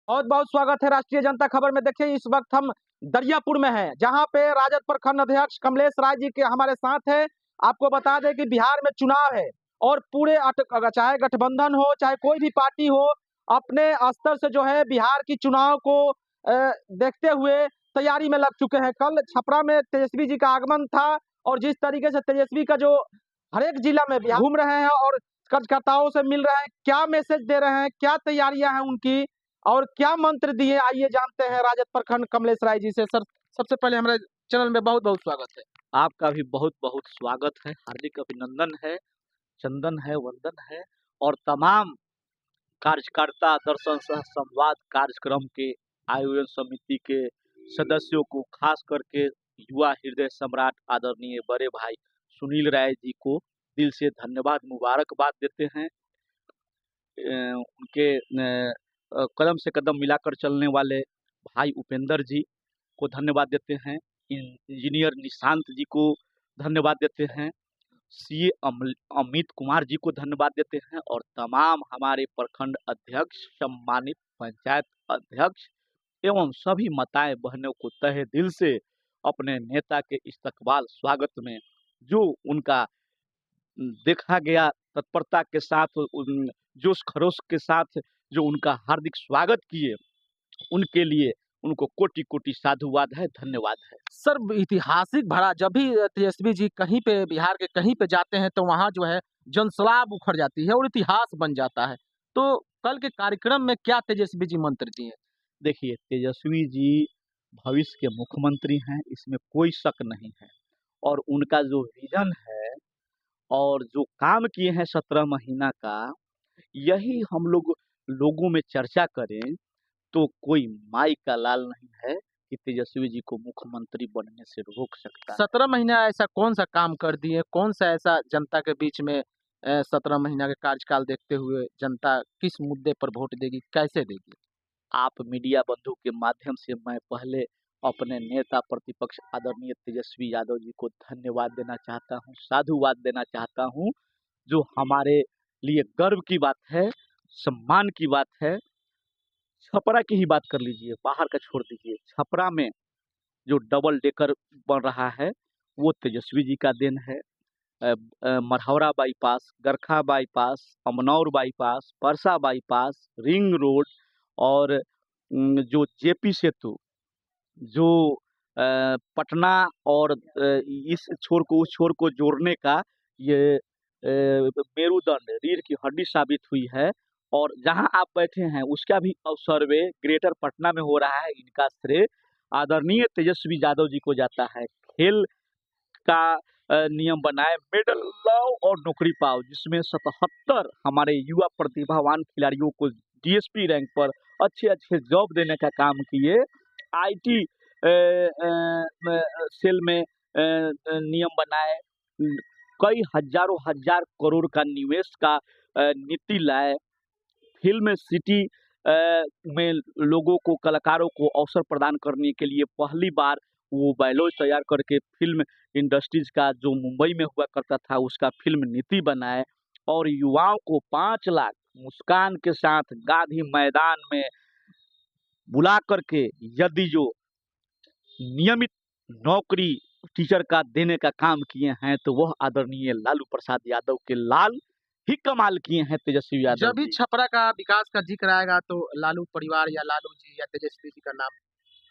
बहुत बहुत स्वागत है राष्ट्रीय जनता खबर में। देखिए, इस वक्त हम दरियापुर में हैं, जहां पे राजद प्रखंड अध्यक्ष कमलेश राय जी के हमारे साथ है। आपको बता दें कि बिहार में चुनाव है और पूरे चाहे गठबंधन हो चाहे कोई भी पार्टी हो, अपने स्तर से जो है बिहार की चुनाव को देखते हुए तैयारी में लग चुके हैं। कल छपरा में तेजस्वी जी का आगमन था और जिस तरीके से तेजस्वी का जो हर एक जिला में बिहार घूम रहे हैं और कार्यकर्ताओं से मिल रहे हैं, क्या मैसेज दे रहे हैं, क्या तैयारियां हैं उनकी और क्या मंत्र दिए, आइए जानते हैं राजद प्रखंड कमलेश राय जी से। सर, सबसे पहले हमारे चैनल में बहुत बहुत स्वागत है। आपका भी बहुत बहुत स्वागत है, हार्दिक अभिनंदन है, चंदन है, वंदन है और तमाम कार्यकर्ता दर्शन सह संवाद कार्यक्रम के आयोजन समिति के सदस्यों को, खास करके युवा हृदय सम्राट आदरणीय बड़े भाई सुनील राय जी को दिल से धन्यवाद मुबारकबाद देते हैं। उनके कदम से कदम मिलाकर चलने वाले भाई उपेंद्र जी को धन्यवाद देते हैं, इंजीनियर निशांत जी को धन्यवाद देते हैं, सीए अमित कुमार जी को धन्यवाद देते हैं और तमाम हमारे प्रखंड अध्यक्ष, सम्मानित पंचायत अध्यक्ष एवं सभी माताएं बहनों को तहे दिल से अपने नेता के इस्तकबाल स्वागत में जो उनका देखा गया तत्परता के साथ, जोश खरोश के साथ जो उनका हार्दिक स्वागत किए, उनके लिए उनको कोटि कोटि साधुवाद है, धन्यवाद है। सर, ऐतिहासिक भरा जब भी तेजस्वी जी कहीं पे बिहार के कहीं पे जाते हैं तो वहाँ जो है जनसलाब उखड़ जाती है और इतिहास बन जाता है। तो कल के कार्यक्रम में क्या तेजस्वी जी मंत्र दिए? देखिए, तेजस्वी जी भविष्य के मुख्यमंत्री हैं, इसमें कोई शक नहीं है और उनका जो विजन है और जो काम किए हैं 17 महीना का, यही हम लोगों में चर्चा करें तो कोई माई का लाल नहीं है कि तेजस्वी जी को मुख्यमंत्री बनने से रोक सकता है। 17 महीना ऐसा कौन सा काम कर दिए, कौन सा ऐसा जनता के बीच में 17 महीना के कार्यकाल देखते हुए जनता किस मुद्दे पर वोट देगी, कैसे देगी? आप मीडिया बंधु के माध्यम से मैं पहले अपने नेता प्रतिपक्ष आदरणीय तेजस्वी यादव जी को धन्यवाद देना चाहता हूँ, साधुवाद देना चाहता हूँ, जो हमारे लिए गर्व की बात है, सम्मान की बात है। छपरा की ही बात कर लीजिए, बाहर का छोड़ दीजिए, छपरा में जो डबल डेकर बन रहा है वो तेजस्वी जी का देन है। Marhaura bypass, Garkha bypass, Amnaur bypass, Parsa bypass, ring road और जो जेपी सेतु, जो पटना और इस छोर को उस छोर को जोड़ने का ये मेरुदंड, रीढ़ की हड्डी साबित हुई है और जहां आप बैठे हैं उसका भी सर्वे ग्रेटर पटना में हो रहा है। इनका श्रेय आदरणीय तेजस्वी यादव जी को जाता है। खेल का नियम बनाए, मेडल लाओ और नौकरी पाओ, जिसमें 77 हमारे युवा प्रतिभावान खिलाड़ियों को डीएसपी रैंक पर अच्छे अच्छे जॉब देने का काम किए। आईटी सेल में नियम बनाए, कई हजारों हजार करोड़ का निवेश का नीति लाए। फिल्म सिटी में लोगों को, कलाकारों को अवसर प्रदान करने के लिए पहली बार वो बायलॉज तैयार करके फिल्म इंडस्ट्रीज का जो मुंबई में हुआ करता था उसका फिल्म नीति बनाए और युवाओं को 5 लाख मुस्कान के साथ गांधी मैदान में बुला करके यदि जो नियमित नौकरी टीचर का देने का काम किए हैं तो वह आदरणीय लालू प्रसाद यादव के लाल ही कमाल किए हैं तेजस्वी यादव। जब भी छपरा का विकास का जिक्र आएगा तो लालू परिवार या लालू जी या तेजस्वी जी का नाम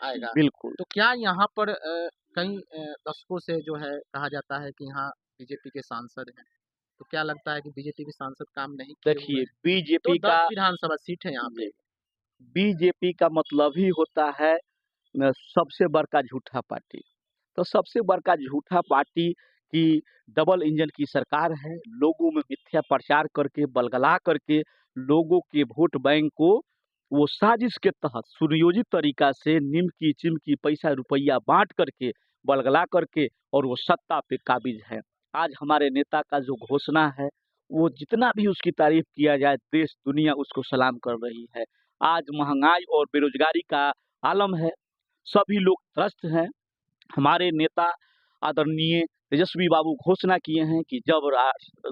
आएगा। बिल्कुल। तो क्या यहाँ पर कई दशकों से जो है कहा जाता है कि यहाँ बीजेपी के सांसद हैं, तो क्या लगता है कि बीजेपी के सांसद काम नहीं किए हुए देखिए, हैं? बीजेपी तो का 10 विधानसभा सीट है यहाँ पे। बीजेपी का मतलब ही होता है सबसे बड़का झूठा पार्टी। तो सबसे बड़का झूठा पार्टी की डबल इंजन की सरकार है। लोगों में मिथ्या प्रचार करके, बलगला करके लोगों के वोट बैंक को वो साजिश के तहत सुनियोजित तरीका से निमकी चिमकी पैसा रुपया बांट करके, बलगला करके और वो सत्ता पे काबिज है। आज हमारे नेता का जो घोषणा है, वो जितना भी उसकी तारीफ किया जाए, देश दुनिया उसको सलाम कर रही है। आज महंगाई और बेरोजगारी का आलम है, सभी लोग त्रस्त हैं। हमारे नेता आदरणीय तेजस्वी बाबू घोषणा किए हैं कि जब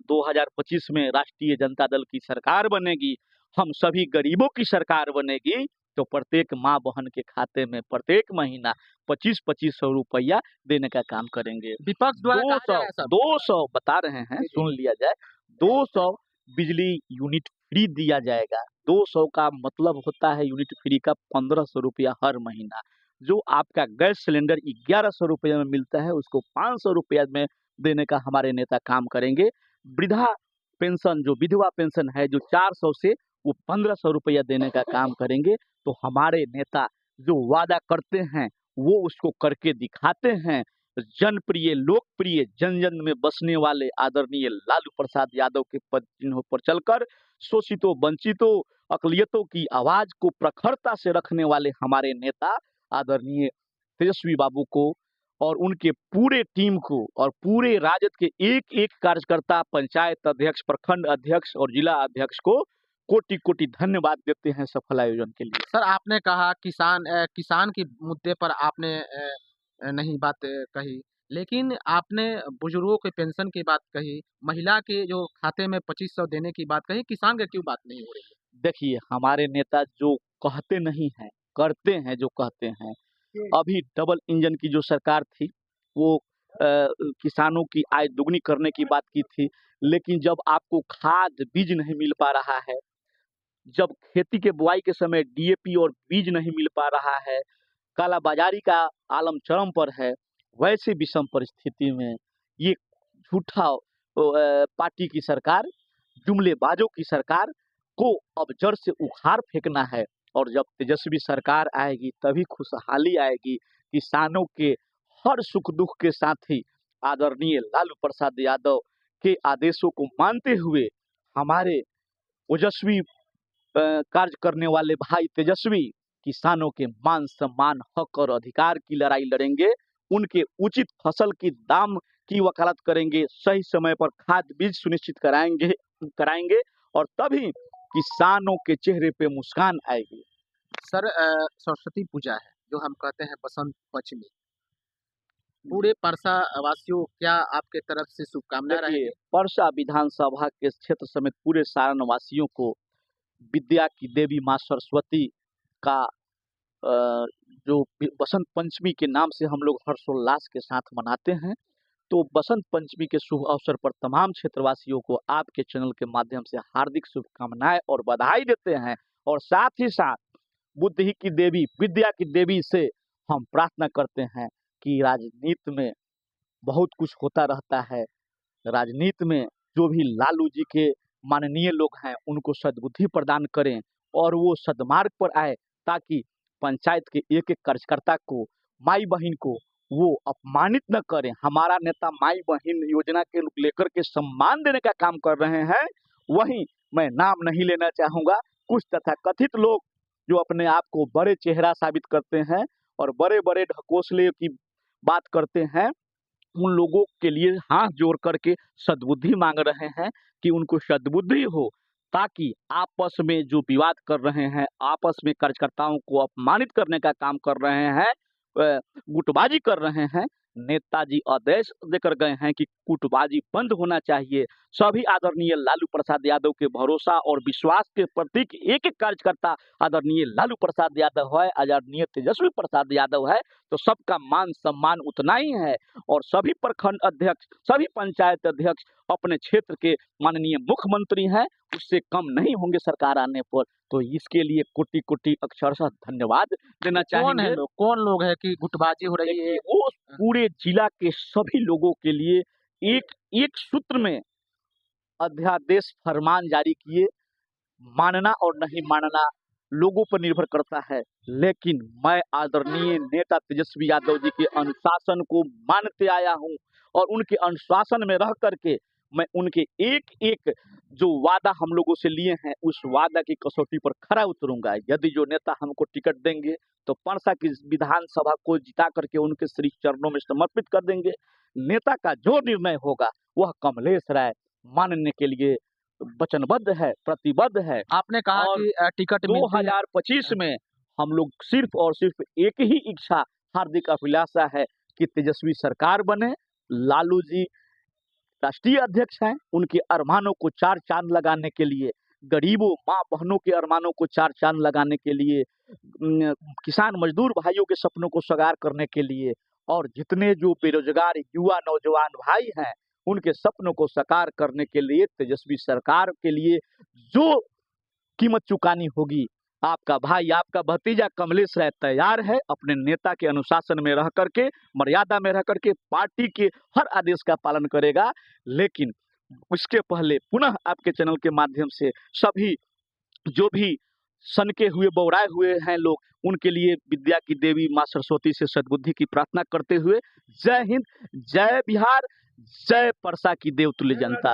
2025 में राष्ट्रीय जनता दल की सरकार बनेगी, हम सभी गरीबों की सरकार बनेगी, तो प्रत्येक माँ बहन के खाते में प्रत्येक महीना 25-2500 रुपया देने का काम करेंगे। विपक्ष द्वारा कहा जा 200 रहा है सब। 200 बता रहे हैं, जी, जी। सुन लिया जाए, 200 बिजली यूनिट फ्री दिया जाएगा। 200 का मतलब होता है यूनिट फ्री का 1500 रुपया हर महीना। जो आपका गैस सिलेंडर 1100 रुपये में मिलता है, उसको 500 रुपया में देने का हमारे नेता काम करेंगे। वृद्धा पेंशन, जो विधवा पेंशन है, जो 400 से वो 1500 रुपया देने का काम करेंगे। तो हमारे नेता जो वादा करते हैं वो उसको करके दिखाते हैं। जनप्रिय, लोकप्रिय, जन जन में बसने वाले आदरणीय लालू प्रसाद यादव के पद चिन्हों पर चलकर शोषितों, वंचितों, अकलियतों की आवाज को प्रखरता से रखने वाले हमारे नेता आदरणीय तेजस्वी बाबू को और उनके पूरे टीम को और पूरे राजद के एक एक कार्यकर्ता, पंचायत अध्यक्ष, प्रखंड अध्यक्ष और जिला अध्यक्ष को कोटि कोटि धन्यवाद देते हैं सफल आयोजन के लिए। सर, आपने कहा किसान के मुद्दे पर आपने नहीं बात कही, लेकिन आपने बुजुर्गों के पेंशन की बात कही, महिला के जो खाते में 2500 देने की बात कही, किसान की क्यों बात नहीं हो रही है? देखिए, हमारे नेता जो कहते नहीं हैं, करते हैं जो कहते हैं। अभी डबल इंजन की जो सरकार थी, वो किसानों की आय दुगनी करने की बात की थी, लेकिन जब आपको खाद, बीज नहीं मिल पा रहा है, जब खेती के बुआई के समय डीएपी और बीज नहीं मिल पा रहा है, कालाबाजारी का आलम चरम पर है, वैसे विषम परिस्थिति में ये झूठा पार्टी की सरकार, जुमलेबाजों की सरकार को अब जड़ से उखाड़ फेंकना है। और जब तेजस्वी सरकार आएगी तभी खुशहाली आएगी। किसानों के हर सुख दुख के साथ ही आदरणीय लालू प्रसाद यादव के आदेशों को मानते हुए हमारे ओजस्वी कार्य करने वाले भाई तेजस्वी किसानों के मान सम्मान, हक और अधिकार की लड़ाई लड़ेंगे। उनके उचित फसल की दाम की वकालत करेंगे, सही समय पर खाद बीज सुनिश्चित कराएंगे और तभी किसानों के चेहरे पे मुस्कान आएगी। सर, सरस्वती पूजा है, जो हम कहते हैं बसंत पंचमी, पूरे परसा वासियों क्या आपके तरफ से शुभकामनाएं देखिए, रहेंगी? परसा विधानसभा के क्षेत्र समेत पूरे सारण वासियों को विद्या की देवी माँ सरस्वती का जो बसंत पंचमी के नाम से हम लोग हर्षोल्लास के साथ मनाते हैं। तो बसंत पंचमी के शुभ अवसर पर तमाम क्षेत्रवासियों को आपके चैनल के माध्यम से हार्दिक शुभकामनाएं और बधाई देते हैं। और साथ ही साथ बुद्धि की देवी, विद्या की देवी से हम प्रार्थना करते हैं कि राजनीति में बहुत कुछ होता रहता है। राजनीति में जो भी लालू जी के माननीय लोग हैं उनको सद्बुद्धि प्रदान करें और वो सद्मार्ग पर आए, ताकि पंचायत के एक एक कार्यकर्ता को, माई बहन को वो अपमानित न करें। हमारा नेता माई बहन योजना के लेकर के सम्मान देने का काम कर रहे हैं। वहीं मैं नाम नहीं लेना चाहूँगा, कुछ तथाकथित लोग जो अपने आप को बड़े चेहरा साबित करते हैं और बड़े बड़े ढकोसले की बात करते हैं, उन लोगों के लिए हाथ जोड़ करके सद्बुद्धि मांग रहे हैं कि उनको सद्बुद्धि हो, ताकि आपस में जो विवाद कर रहे हैं, आपस में कार्यकर्ताओं को अपमानित करने का काम कर रहे हैं, गुटबाजी कर रहे हैं, नेताजी आदेश देकर गए हैं कि गुटबाजी बंद होना चाहिए। सभी आदरणीय लालू प्रसाद यादव के भरोसा और विश्वास के प्रतीक एक एक कार्यकर्ता आदरणीय लालू प्रसाद यादव है, आदरणीय तेजस्वी प्रसाद यादव है, तो सबका मान सम्मान उतना ही है। और सभी प्रखंड अध्यक्ष, सभी पंचायत अध्यक्ष अपने क्षेत्र के माननीय मुख्यमंत्री हैं, उससे कम नहीं होंगे सरकार आने पर। तो इसके लिए कोटि कोटि अक्षरशः धन्यवाद देना चाहेंगे। कौन लोग है कि गुटबाजी हो रही है? वो पूरे जिला के सभी लोगों के लिए एक एक सूत्र में अध्यादेश फरमान जारी किए। मानना और नहीं मानना लोगों पर निर्भर करता है, लेकिन मैं आदरणीय नेता तेजस्वी यादव जी के अनुशासन को मानते आया हूं और उनके अनुशासन में रह करके मैं उनके एक एक जो वादा हम लोगों से लिए हैं उस वादा की कसौटी पर खरा उतरूंगा। यदि जो नेता हमको टिकट देंगे तो परसा की विधानसभा को जिता करके उनके श्री चरणों में समर्पित कर देंगे। नेता का जो निर्णय होगा वह कमलेश राय मानने के लिए वचनबद्ध है, प्रतिबद्ध है। आपने कहा कि टिकट 2025 में हम लोग सिर्फ और सिर्फ एक ही इच्छा, हार्दिक अभिलाषा है कि तेजस्वी सरकार बने। लालू जी राष्ट्रीय अध्यक्ष हैं, उनके अरमानों को चार चांद लगाने के लिए गरीबों माँ बहनों के अरमानों को चार चांद लगाने के लिए, किसान मजदूर भाइयों के सपनों को साकार करने के लिए, और जितने जो बेरोजगार युवा नौजवान भाई हैं उनके सपनों को साकार करने के लिए तेजस्वी सरकार के लिए जो कीमत चुकानी होगी, आपका भाई आपका भतीजा कमलेश राय तैयार है अपने नेता के अनुशासन में रह करके, मर्यादा में रह करके पार्टी के हर आदेश का पालन करेगा। लेकिन उसके पहले पुनः आपके चैनल के माध्यम से सभी जो भी सनके हुए बौराए हुए हैं लोग, उनके लिए विद्या की देवी माँ सरस्वती से सद्बुद्धि की प्रार्थना करते हुए जय हिंद, जय बिहार, जय परसा की देवतुल्य जनता।